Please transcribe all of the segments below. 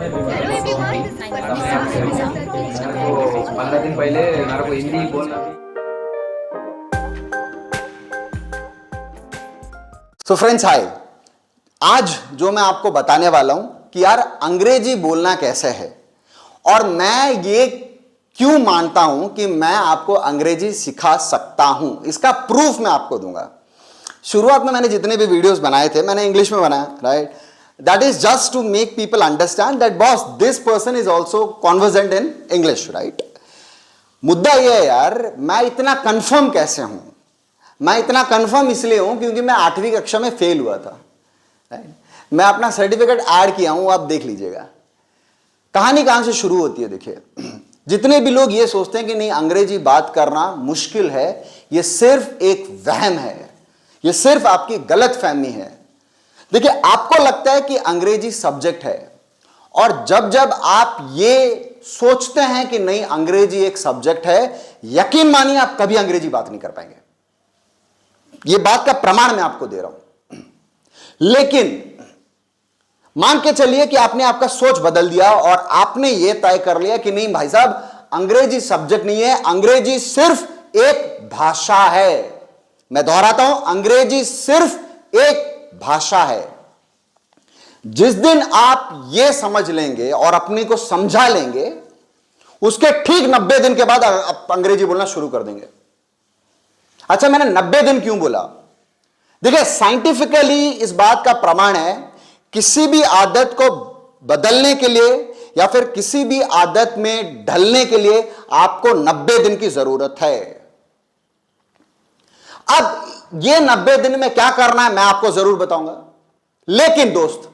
15 दिन पहले मेरे को हिंदी बोलना भी। सो फ्रेंड्स हाय, आज जो मैं आपको बताने वाला हूं कि यार अंग्रेजी बोलना कैसे है और मैं ये क्यों मानता हूं कि मैं आपको अंग्रेजी सिखा सकता हूं, इसका प्रूफ मैं आपको दूंगा। शुरुआत में मैंने जितने भी वीडियोस बनाए थे मैंने इंग्लिश में बनाया, right. That is just to make people understand that boss this person is also convergent in English, right. मुद्दा यह है यार, मैं इतना कंफर्म कैसे हूं? मैं इतना कंफर्म इसलिए हूं क्योंकि मैं 8वीं कक्षा में फेल हुआ था, राइट। मैं अपना सर्टिफिकेट ऐड किया हूं, आप देख लीजिएगा। कहानी कहां से शुरू होती है, देखिए। जितने भी लोग ये सोचते हैं कि नहीं अंग्रेजी बात करना मुश्किल है, ये सिर्फ एक वहम है, ये सिर्फ आपकी गलत फहमी है। देखिए, आपको लगता है कि अंग्रेजी सब्जेक्ट है, और जब जब आप ये सोचते हैं कि नहीं अंग्रेजी एक सब्जेक्ट है, यकीन मानिए आप कभी अंग्रेजी बात नहीं कर पाएंगे। ये बात का प्रमाण मैं आपको दे रहा हूं। लेकिन मान के चलिए कि आपने आपका सोच बदल दिया और आपने यह तय कर लिया कि नहीं भाई साहब, अंग्रेजी सब्जेक्ट नहीं है, अंग्रेजी सिर्फ एक भाषा है। मैं दोहराता हूं, अंग्रेजी सिर्फ एक भाषा है। जिस दिन आप यह समझ लेंगे और अपने को समझा लेंगे, उसके ठीक 90 दिन के बाद आप अंग्रेजी बोलना शुरू कर देंगे। अच्छा, मैंने 90 दिन क्यों बोला? देखिए, साइंटिफिकली इस बात का प्रमाण है, किसी भी आदत को बदलने के लिए या फिर किसी भी आदत में ढलने के लिए आपको 90 दिन की जरूरत है। अब ये 90 दिन में क्या करना है मैं आपको जरूर बताऊंगा। लेकिन दोस्त,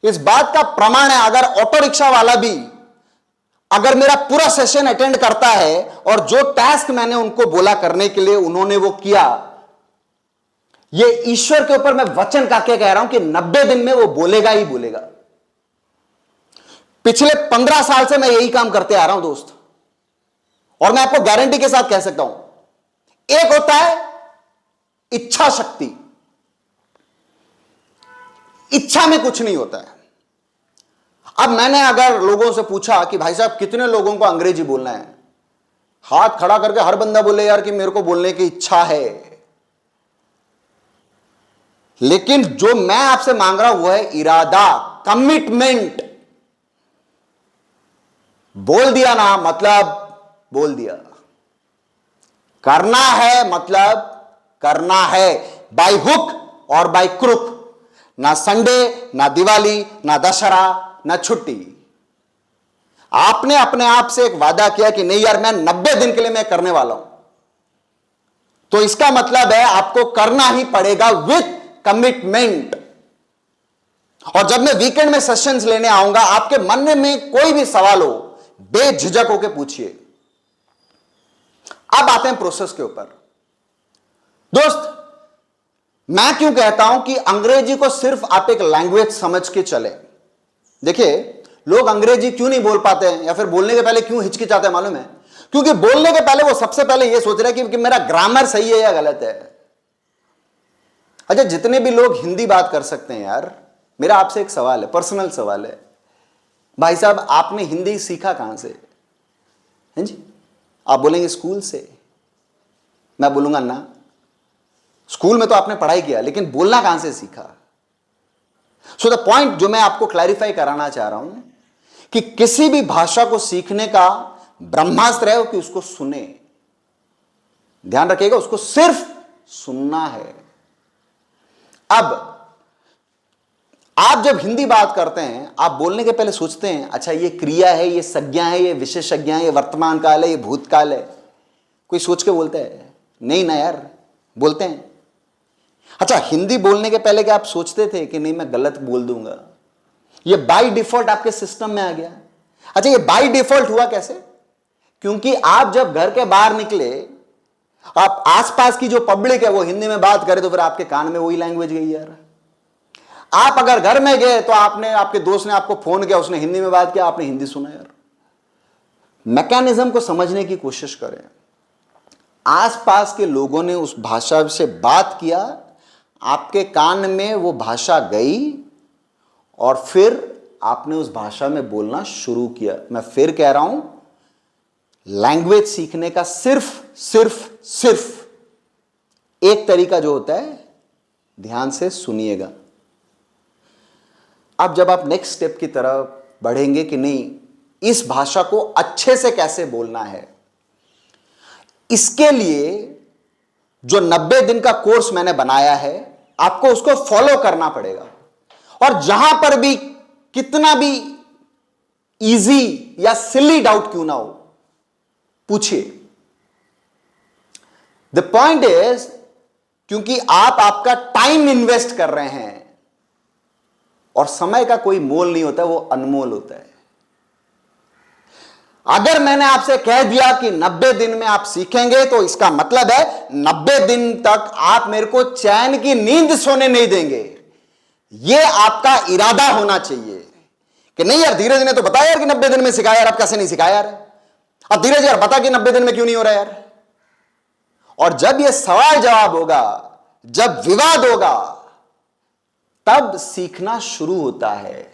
इस बात का प्रमाण है, अगर ऑटो रिक्शा वाला भी अगर मेरा पूरा सेशन अटेंड करता है और जो टास्क मैंने उनको बोला करने के लिए उन्होंने वो किया, ये ईश्वर के ऊपर मैं वचन काके कह रहा हूं कि 90 दिन में वो बोलेगा ही बोलेगा। पिछले 15 साल से मैं यही काम करते आ रहा हूं दोस्त, और मैं आपको गारंटी के साथ कह सकता हूं, एक होता है इच्छा शक्ति, इच्छा में कुछ नहीं होता है। अब मैंने अगर लोगों से पूछा कि भाई साहब कितने लोगों को अंग्रेजी बोलना है, हाथ खड़ा करके हर बंदा बोले यार कि मेरे को बोलने की इच्छा है। लेकिन जो मैं आपसे मांग रहा हूं वो है इरादा, कमिटमेंट। बोल दिया ना मतलब बोल दिया, करना है मतलब करना है, बाय हुक और बाय क्रुक। ना संडे, ना दिवाली, ना दशहरा, ना छुट्टी। आपने अपने आप से एक वादा किया कि नहीं यार मैं 90 दिन के लिए मैं करने वाला हूं, तो इसका मतलब है आपको करना ही पड़ेगा विथ कमिटमेंट। और जब मैं वीकेंड में सेशंस लेने आऊंगा, आपके मन में कोई भी सवाल हो बेझिझक होकर पूछिए। अब आते हैं प्रोसेस के ऊपर। दोस्त, मैं क्यों कहता हूं कि अंग्रेजी को सिर्फ आप एक लैंग्वेज समझ के चले। देखिए, लोग अंग्रेजी क्यों नहीं बोल पाते हैं या फिर बोलने के पहले क्यों हिचकिचाते हैं मालूम है? क्योंकि बोलने के पहले वो सबसे पहले यह सोच रहे हैं कि मेरा ग्रामर सही है या गलत है। अच्छा, जितने भी लोग हिंदी बात कर सकते हैं यार, मेरा आपसे एक सवाल है, पर्सनल सवाल है। भाई साहब, आपने हिंदी सीखा कहां से? हैं जी? आप बोलेंगे स्कूल से। मैं बोलूंगा ना, स्कूल में तो आपने पढ़ाई किया, लेकिन बोलना कहां से सीखा? सो द पॉइंट जो मैं आपको क्लैरिफाई कराना चाह रहा हूं कि किसी भी भाषा को सीखने का ब्रह्मास्त्र है कि उसको सुने। ध्यान रखिएगा, उसको सिर्फ सुनना है। अब आप जब हिंदी बात करते हैं, आप बोलने के पहले सोचते हैं अच्छा ये क्रिया है, ये संज्ञा है, ये विशेषज्ञा है, ये वर्तमान काल है, ये भूतकाल है। कोई सोच के बोलता है? नहीं ना यार, बोलते हैं। अच्छा, हिंदी बोलने के पहले क्या आप सोचते थे कि नहीं मैं गलत बोल दूंगा? ये बाय डिफॉल्ट आपके सिस्टम में आ गया। अच्छा, ये बाय डिफॉल्ट हुआ कैसे? क्योंकि आप जब घर के बाहर निकले, आप आसपास की जो पब्लिक है वो हिंदी में बात करे, तो फिर आपके कान में वही लैंग्वेज गई यार। आप अगर घर में गए तो आपने, आपके दोस्त ने आपको फोन किया, उसने हिंदी में बात किया, आपने हिंदी सुना यार। मैकेनिज्म को समझने की कोशिश करें। आसपास के लोगों ने उस भाषा से बात किया, आपके कान में वो भाषा गई और फिर आपने उस भाषा में बोलना शुरू किया। मैं फिर कह रहा हूं, लैंग्वेज सीखने का सिर्फ सिर्फ सिर्फ एक तरीका जो होता है, ध्यान से सुनिएगा। अब जब आप नेक्स्ट स्टेप की तरफ बढ़ेंगे कि नहीं, इस भाषा को अच्छे से कैसे बोलना है, इसके लिए जो 90 दिन का कोर्स मैंने बनाया है, आपको उसको फॉलो करना पड़ेगा। और जहां पर भी कितना भी इजी या सिली डाउट क्यों ना हो, पूछिए। द पॉइंट इज, क्योंकि आप आपका टाइम इन्वेस्ट कर रहे हैं, और समय का कोई मोल नहीं होता, वो अनमोल होता है। अगर मैंने आपसे कह दिया कि 90 दिन में आप सीखेंगे, तो इसका मतलब है 90 दिन तक आप मेरे को चैन की नींद सोने नहीं देंगे। यह आपका इरादा होना चाहिए कि नहीं यार, धीरज ने तो बताया यार कि 90 दिन में सिखाया, यार आप कैसे नहीं सिखाया यार, अब धीरज यार बता कि 90 दिन में क्यों नहीं हो रहा यार। और जब यह सवाल जवाब होगा, जब विवाद होगा, तब सीखना शुरू होता है।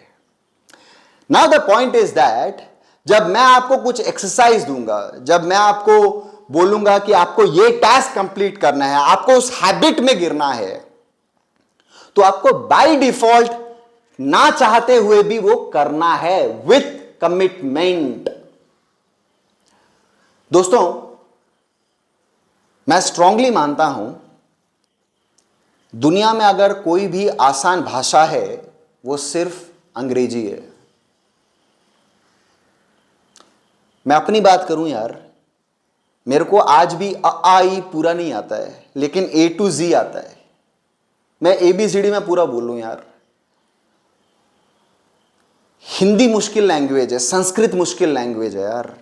Now the point is that, जब मैं आपको कुछ एक्सरसाइज दूंगा, जब मैं आपको बोलूंगा कि आपको यह टास्क कंप्लीट करना है, आपको उस हैबिट में गिरना है, तो आपको बाय डिफॉल्ट ना चाहते हुए भी वो करना है, विथ कमिटमेंट। दोस्तों, मैं स्ट्रांगली मानता हूं, दुनिया में अगर कोई भी आसान भाषा है, वो सिर्फ अंग्रेजी है। मैं अपनी बात करूं यार, मेरे को आज भी अ आ ई पूरा नहीं आता है, लेकिन ए टू जी आता है। मैं ABCD में पूरा बोलूं यार। हिंदी मुश्किल लैंग्वेज है, संस्कृत मुश्किल लैंग्वेज है यार,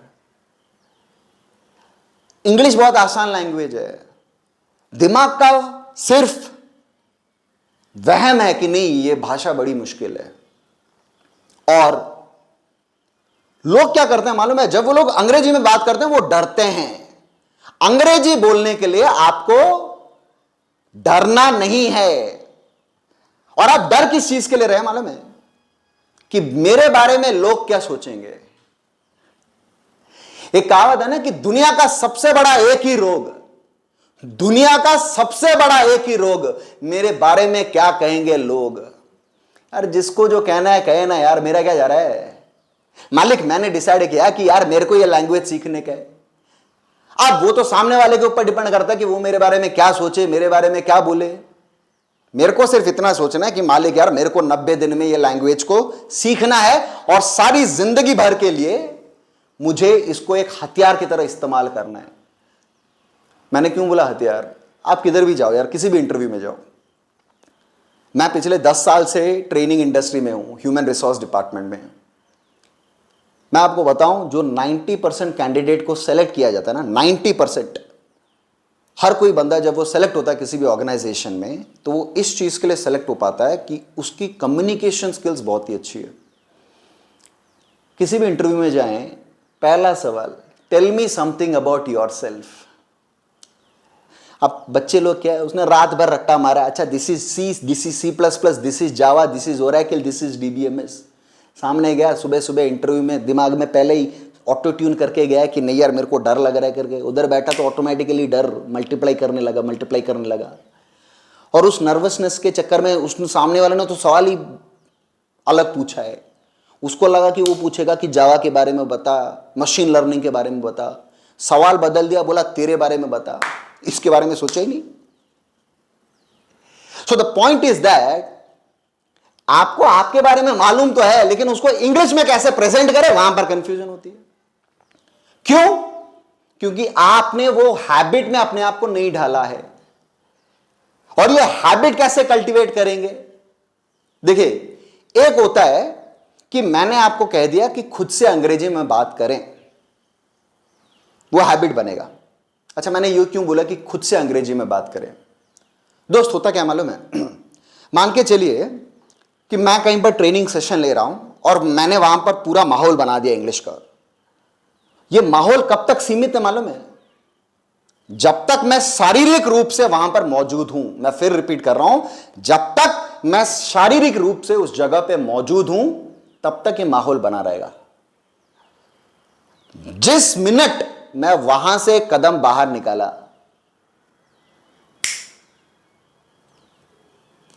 इंग्लिश बहुत आसान लैंग्वेज है। दिमाग का सिर्फ वहम है कि नहीं, ये भाषा बड़ी मुश्किल है। और लोग क्या करते हैं मालूम है, जब वो लोग अंग्रेजी में बात करते हैं, वो डरते हैं। अंग्रेजी बोलने के लिए आपको डरना नहीं है। और आप डर किस चीज के लिए रहे मालूम है, कि मेरे बारे में लोग क्या सोचेंगे। एक कहावत है ना कि दुनिया का सबसे बड़ा एक ही रोग, दुनिया का सबसे बड़ा एक ही रोग, मेरे बारे में क्या कहेंगे लोग। यार जिसको जो कहना है कहे ना यार, मेरा क्या जा रहा है। मालिक मैंने डिसाइड किया कि यार मेरे को ये लैंग्वेज सीखने का है। अब वो तो सामने वाले के ऊपर डिपेंड करता है कि वो मेरे बारे में क्या सोचे, मेरे बारे में क्या बोले। मेरे को सिर्फ इतना सोचना है कि मालिक यार मेरे को 90 दिन में ये लैंग्वेज को सीखना है, और सारी जिंदगी भर के लिए मुझे इसको एक हथियार की तरह इस्तेमाल करना है। मैंने क्यों बोला हथियार, आप किधर भी जाओ यार, किसी भी इंटरव्यू में जाओ। मैं पिछले 10 साल से ट्रेनिंग इंडस्ट्री में हूं, ह्यूमन रिसोर्स डिपार्टमेंट में। मैं आपको बताऊं, जो 90% कैंडिडेट को सेलेक्ट किया जाता है ना, 90%, हर कोई बंदा जब वो सेलेक्ट होता है किसी भी ऑर्गेनाइजेशन में, तो वो इस चीज के लिए सेलेक्ट हो पाता है कि उसकी कम्युनिकेशन स्किल्स बहुत ही अच्छी है। किसी भी इंटरव्यू में जाएं, पहला सवाल, tell me something about yourself. अब बच्चे लोग क्या है, उसने रात भर रट्टा मारा, अच्छा this is C++, this is Java, this is Oracle, this is DBMS। सामने गया सुबह सुबह इंटरव्यू में, दिमाग में पहले ही ऑटो ट्यून करके गया कि नहीं यार मेरे को डर लग रहा है करके, उधर बैठा तो ऑटोमेटिकली डर मल्टीप्लाई करने लगा। और उस नर्वसनेस के चक्कर में उसने, सामने वाले ने तो सवाल ही अलग पूछा है। उसको लगा कि वो पूछेगा कि जावा के बारे में बता, मशीन लर्निंग के बारे में बता। सवाल बदल दिया, बोला तेरे बारे में बता। इसके बारे में सोचा ही नहीं। So the point is that, आपको आपके बारे में मालूम तो है, लेकिन उसको इंग्लिश में कैसे प्रेजेंट करें, वहां पर कंफ्यूजन होती है। क्यों? क्योंकि आपने वो हैबिट में अपने आप को नहीं ढाला है। और ये हैबिट कैसे कल्टीवेट करेंगे? देखिए, एक होता है कि मैंने आपको कह दिया कि खुद से अंग्रेजी में बात करें, वो हैबिट बनेगा। अच्छा, मैंने ये क्यों बोला कि खुद से अंग्रेजी में बात करें? दोस्त, होता क्या मालूम है, मान के चलिए कि मैं कहीं पर ट्रेनिंग सेशन ले रहा हूं और मैंने वहां पर पूरा माहौल बना दिया इंग्लिश का। ये माहौल कब तक सीमित है मालूम है? जब तक मैं शारीरिक रूप से वहां पर मौजूद हूं। मैं फिर रिपीट कर रहा हूं, जब तक मैं शारीरिक रूप से उस जगह पे मौजूद हूं, तब तक ये माहौल बना रहेगा। जिस मिनट मैं वहां से कदम बाहर निकाला,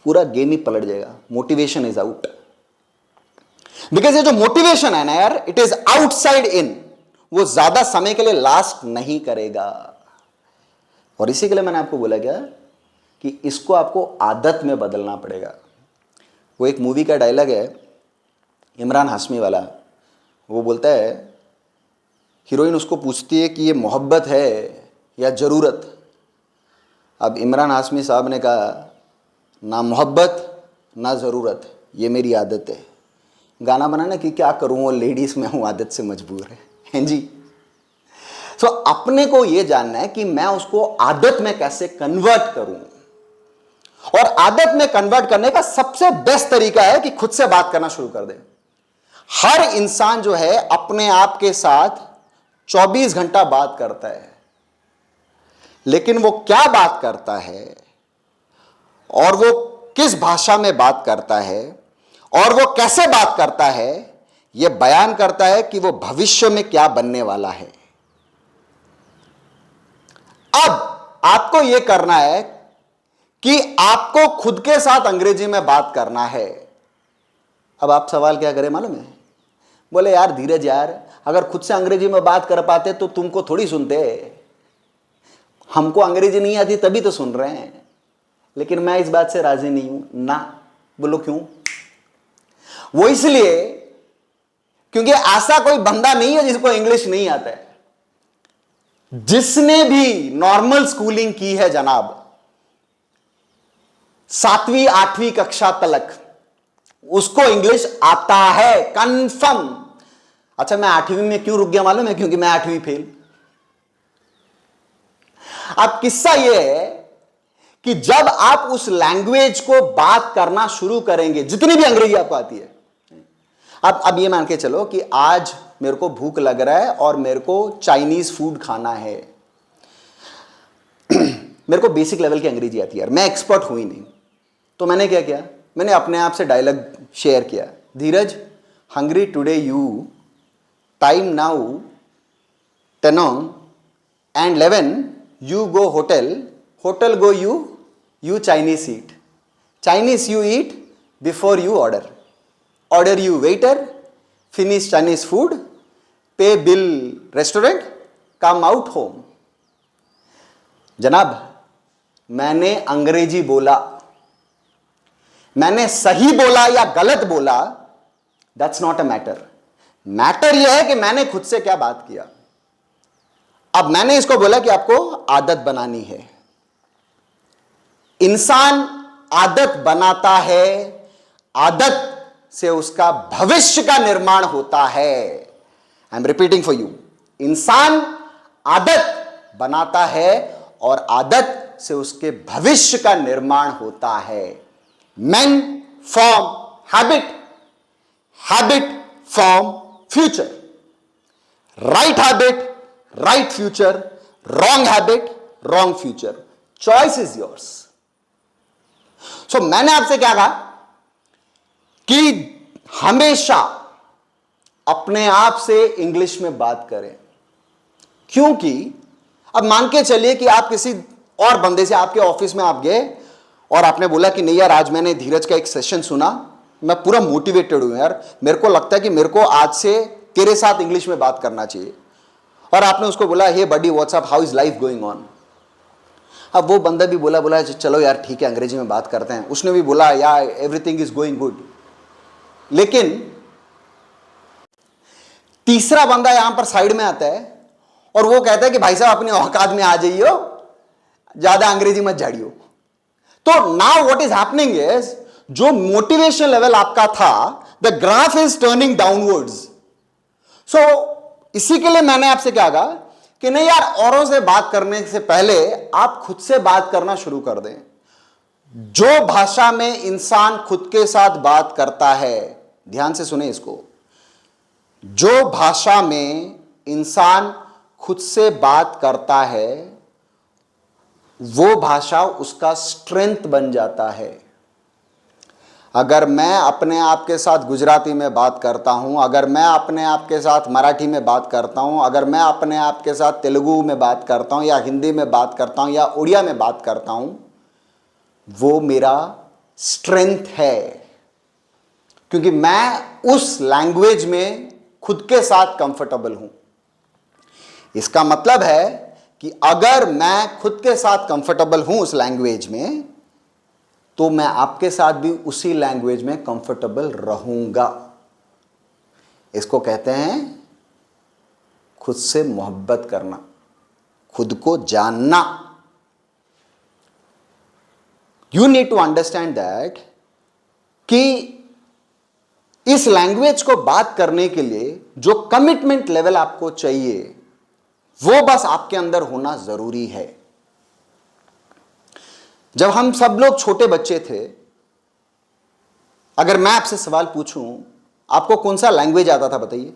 पूरा गेम ही पलट जाएगा। Motivation is out. बिकॉज ये जो मोटिवेशन है ना यार, इट इज आउटसाइड इन, वो ज्यादा समय के लिए लास्ट नहीं करेगा। और इसी के लिए मैंने आपको बोला क्या कि इसको आपको आदत में बदलना पड़ेगा। वो एक मूवी का डायलॉग है इमरान हाशमी वाला, वो बोलता है, हीरोइन उसको पूछती है कि ये मोहब्बत है या ज़रूरत। अब इमरान हाशमी साहब ने कहा, ना मोहब्बत ना ज़रूरत, ये मेरी आदत है। गाना बनाना कि क्या करूँ, वो लेडीज़ में हूँ, आदत से मजबूर है, हैं जी। सो अपने को ये जानना है कि मैं उसको आदत में कैसे कन्वर्ट करूं। और आदत में कन्वर्ट करने का सबसे बेस्ट तरीका है कि खुद से बात करना शुरू कर दे। हर इंसान जो है अपने आप के साथ 24 घंटा बात करता है, लेकिन वो क्या बात करता है और वो किस भाषा में बात करता है और वो कैसे बात करता है, यह बयान करता है कि वो भविष्य में क्या बनने वाला है। अब आपको यह करना है कि आपको खुद के साथ अंग्रेजी में बात करना है। अब आप सवाल क्या करें मालूम है? बोले यार धीरज यार, अगर खुद से अंग्रेजी में बात कर पाते तो तुमको थोड़ी सुनते, हमको अंग्रेजी नहीं आती तभी तो सुन रहे हैं। लेकिन मैं इस बात से राजी नहीं हूं ना। बोलो क्यों? वो इसलिए क्योंकि ऐसा कोई बंदा नहीं है जिसको इंग्लिश नहीं आता है। जिसने भी नॉर्मल स्कूलिंग की है जनाब, 7वीं 8वीं कक्षा तक, उसको इंग्लिश आता है कंफर्म। अच्छा मैं 8वीं में क्यों रुक गया मालूम है? क्योंकि मैं 8वीं फेल। अब किस्सा यह है कि जब आप उस लैंग्वेज को बात करना शुरू करेंगे, जितनी भी अंग्रेजी आपको आती है, अब ये मान के चलो कि आज मेरे को भूख लग रहा है और मेरे को चाइनीज फूड खाना है। मेरे को बेसिक लेवल की अंग्रेजी आती है यार, मैं एक्सपर्ट हुई नहीं। तो मैंने क्या किया, मैंने अपने आप से डायलॉग शेयर किया, Dheeraj hungry today you, time now 10 and 11 you go hotel, hotel go you Chinese eat, Chinese you eat before you order you waiter, finish Chinese food, pay bill restaurant, come out home। जनाब मैंने अंग्रेजी बोला, मैंने सही बोला या गलत बोला, that's not a matter. Matter यह है कि मैंने खुद से क्या बात किया। अब मैंने इसको बोला कि आपको आदत बनानी है। इंसान आदत बनाता है, आदत से उसका भविष्य का निर्माण होता है। I am repeating for you, इंसान आदत बनाता है और आदत से उसके भविष्य का निर्माण होता है। Men form habit, habit form future, right habit, right future, wrong habit, wrong future, choice is yours। So मैंने आपसे क्या कहा कि हमेशा अपने आप से इंग्लिश में बात करें। क्योंकि अब मान के चलिए कि आप किसी और बंदे से, आपके ऑफिस में आप गए और आपने बोला कि नहीं यार आज मैंने धीरज का एक सेशन सुना, मैं पूरा मोटिवेटेड हूं यार, मेरे को लगता है कि मेरे को आज से तेरे साथ इंग्लिश में बात करना चाहिए। और आपने उसको बोला hey buddy what's up, how is life going on. अब वो बंदा भी बोला चलो यार ठीक है अंग्रेजी में बात करते हैं। उसने भी बोला यार एवरीथिंग इज गोइंग गुड। लेकिन तीसरा बंदा यहां पर साइड में आता है और वो कहता है कि भाई साहब अपने औकात में आ जाइयो, ज्यादा अंग्रेजी मत झाड़ियो। तो now what is happening is, जो मोटिवेशन लेवल आपका था, the graph is turning downwards. So इसी के लिए मैंने आपसे क्या कहा कि नहीं यार, औरों से बात करने से पहले आप खुद से बात करना शुरू कर दें। जो भाषा में इंसान खुद के साथ बात करता है, ध्यान से सुने इसको, जो भाषा में इंसान खुद से बात करता है वो भाषा उसका स्ट्रेंथ बन जाता है। अगर मैं अपने आप के साथ गुजराती में बात करता हूं, अगर मैं अपने आप के साथ मराठी में बात करता हूं, अगर मैं अपने आप के साथ तेलुगु में बात करता हूं या हिंदी में बात करता हूं या उड़िया में बात करता हूं, वो मेरा स्ट्रेंथ है, क्योंकि मैं उस लैंग्वेज में खुद के साथ कंफर्टेबल हूं। इसका मतलब है कि अगर मैं खुद के साथ कंफर्टेबल हूं उस लैंग्वेज में, तो मैं आपके साथ भी उसी लैंग्वेज में कंफर्टेबल रहूंगा। इसको कहते हैं खुद से मोहब्बत करना, खुद को जानना। You need to understand that कि इस लैंग्वेज को बात करने के लिए जो कमिटमेंट लेवल आपको चाहिए, वो बस आपके अंदर होना जरूरी है। जब हम सब लोग छोटे बच्चे थे, अगर मैं आपसे सवाल पूछूं, आपको कौन सा लैंग्वेज आता था बताइए?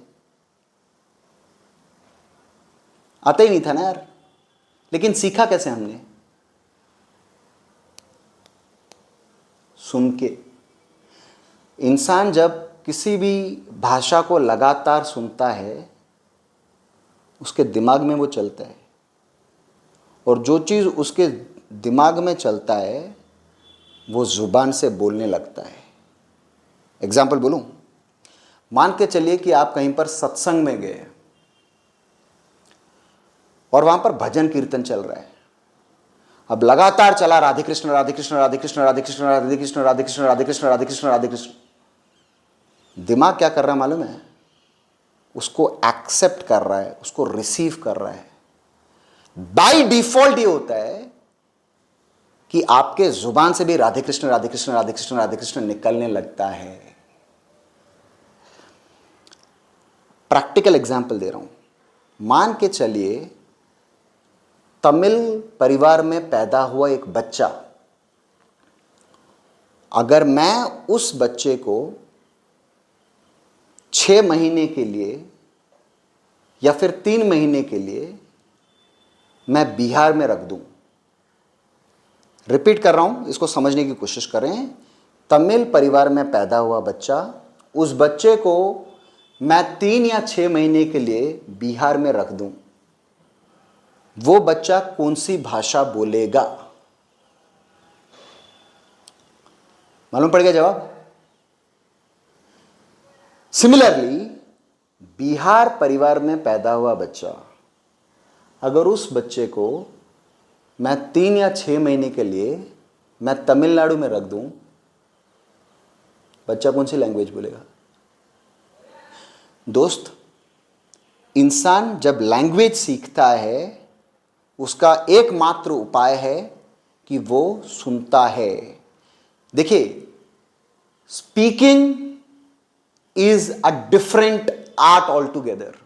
आता ही नहीं था ना यार। लेकिन सीखा कैसे हमने? सुन के। इंसान जब किसी भी भाषा को लगातार सुनता है, उसके दिमाग में वो चलता है, और जो चीज उसके दिमाग में चलता है वो जुबान से बोलने लगता है। एग्जाम्पल बोलूं? मान के चलिए कि आप कहीं पर सत्संग में गए और वहां पर भजन कीर्तन चल रहा है। अब लगातार चला राधे कृष्ण राधे कृष्ण राधे कृष्ण राधे कृष्ण राधे कृष्ण राधे कृष्ण राधे कृष्ण राधे कृष्ण राधे कृष्ण। दिमाग क्या कर रहा है मालूम है? उसको एक्सेप्ट कर रहा है, उसको रिसीव कर रहा है। बाय डिफॉल्ट ये होता है कि आपके जुबान से भी राधे कृष्ण राधे कृष्ण राधे कृष्ण राधे कृष्ण निकलने लगता है। प्रैक्टिकल एग्जाम्पल दे रहा हूं। मान के चलिए तमिल परिवार में पैदा हुआ एक बच्चा, अगर मैं उस बच्चे को 6 महीने के लिए या फिर 3 महीने के लिए मैं बिहार में रख दूं, रिपीट कर रहा हूं, इसको समझने की कोशिश करें। तमिल परिवार में पैदा हुआ बच्चा, उस बच्चे को मैं 3 या 6 महीने के लिए बिहार में रख दूं, वो बच्चा कौन सी भाषा बोलेगा? मालूम पड़ गया जवाब? सिमिलरली बिहार परिवार में पैदा हुआ बच्चा, अगर उस बच्चे को मैं 3 या 6 महीने के लिए मैं तमिलनाडु में रख दूं, बच्चा कौन सी लैंग्वेज बोलेगा? दोस्त, इंसान जब लैंग्वेज सीखता है, उसका एकमात्र उपाय है कि वो सुनता है। देखिए, speaking is a different art all together.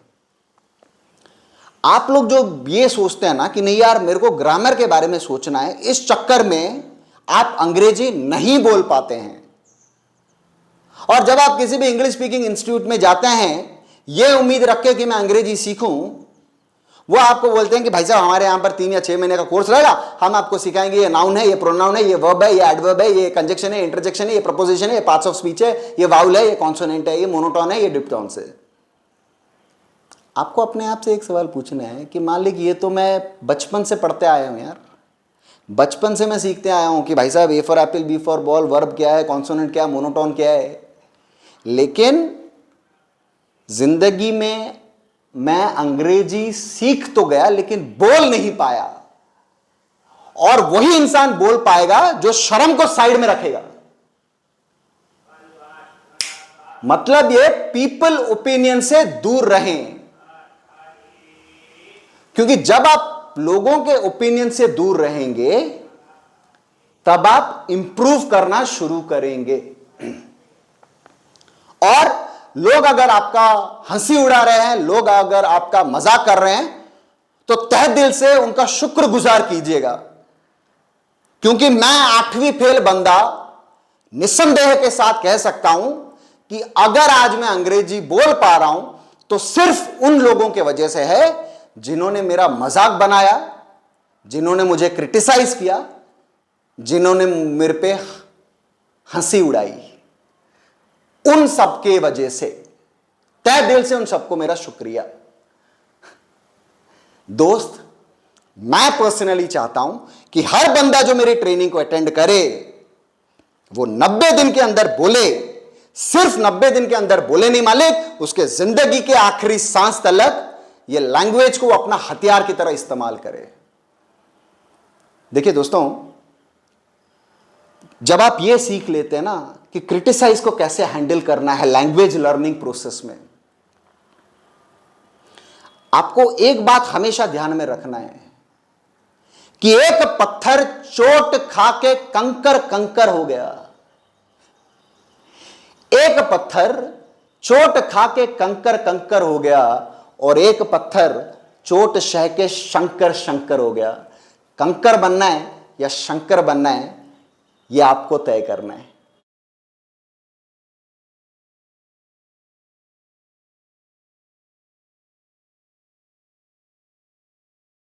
आप लोग जो ये सोचते हैं ना कि नहीं यार मेरे को ग्रामर के बारे में सोचना है, इस चक्कर में आप अंग्रेजी नहीं बोल पाते हैं। और जब आप किसी भी इंग्लिश स्पीकिंग इंस्टीट्यूट में जाते हैं ये उम्मीद रख के कि मैं अंग्रेजी सीखूं, वो आपको बोलते हैं कि भाई साहब हमारे यहां पर 3 या 6 महीने का कोर्स रहेगा, हम आपको सिखाएंगे ये नाउन है, ये प्रोनाउन है, ये वर्ब है, ये एडवर्ब है, ये कंजक्शन है, इंटरजेक्शन है, ये प्रपोजिशन है, ये पार्ट्स ऑफ स्पीच है, ये वाउल है, ये कॉन्सोनेंट है, ये मोनोटोन है, ये डिप्टोन्स है। आपको अपने आप से एक सवाल पूछना है कि मान ली कि ये तो मैं बचपन से पढ़ते आया हूं यार, बचपन से मैं सीखते आया हूं कि भाई साहब A for apple, B for ball, verb क्या है, कॉन्सोनेंट क्या है, मोनोटोन क्या है, लेकिन जिंदगी में मैं अंग्रेजी सीख तो गया लेकिन बोल नहीं पाया। और वही इंसान बोल पाएगा जो शर्म को साइड में रखेगा। मतलब ये पीपल ओपिनियन से दूर रहें, क्योंकि जब आप लोगों के ओपिनियन से दूर रहेंगे तब आप इंप्रूव करना शुरू करेंगे। और लोग अगर आपका हंसी उड़ा रहे हैं, लोग अगर आपका मजाक कर रहे हैं, तो तहे दिल से उनका शुक्रगुजार कीजिएगा, क्योंकि मैं 8वीं फेल बंदा निस्संदेह के साथ कह सकता हूं कि अगर आज मैं अंग्रेजी बोल पा रहा हूं तो सिर्फ उन लोगों के वजह से है जिन्होंने मेरा मजाक बनाया, जिन्होंने मुझे क्रिटिसाइज किया, जिन्होंने मेरे पे हंसी उड़ाई। उन सबके वजह से, तहे दिल से उन सबको मेरा शुक्रिया। दोस्त, मैं पर्सनली चाहता हूं कि हर बंदा जो मेरी ट्रेनिंग को अटेंड करे वो 90 दिन के अंदर बोले, सिर्फ 90 दिन के अंदर बोले नहीं मालिक, उसके जिंदगी के आखिरी सांस तलक ये लैंग्वेज को अपना हथियार की तरह इस्तेमाल करे। देखिए दोस्तों, जब आप ये सीख लेते हैं ना कि क्रिटिसाइज को कैसे हैंडल करना है लैंग्वेज लर्निंग प्रोसेस में, आपको एक बात हमेशा ध्यान में रखना है कि एक पत्थर चोट खा के कंकर कंकर हो गया। एक पत्थर चोट खा के कंकर कंकर हो गया और एक पत्थर चोट सह के शंकर शंकर हो गया। कंकर बनना है या शंकर बनना है, यह आपको तय करना है।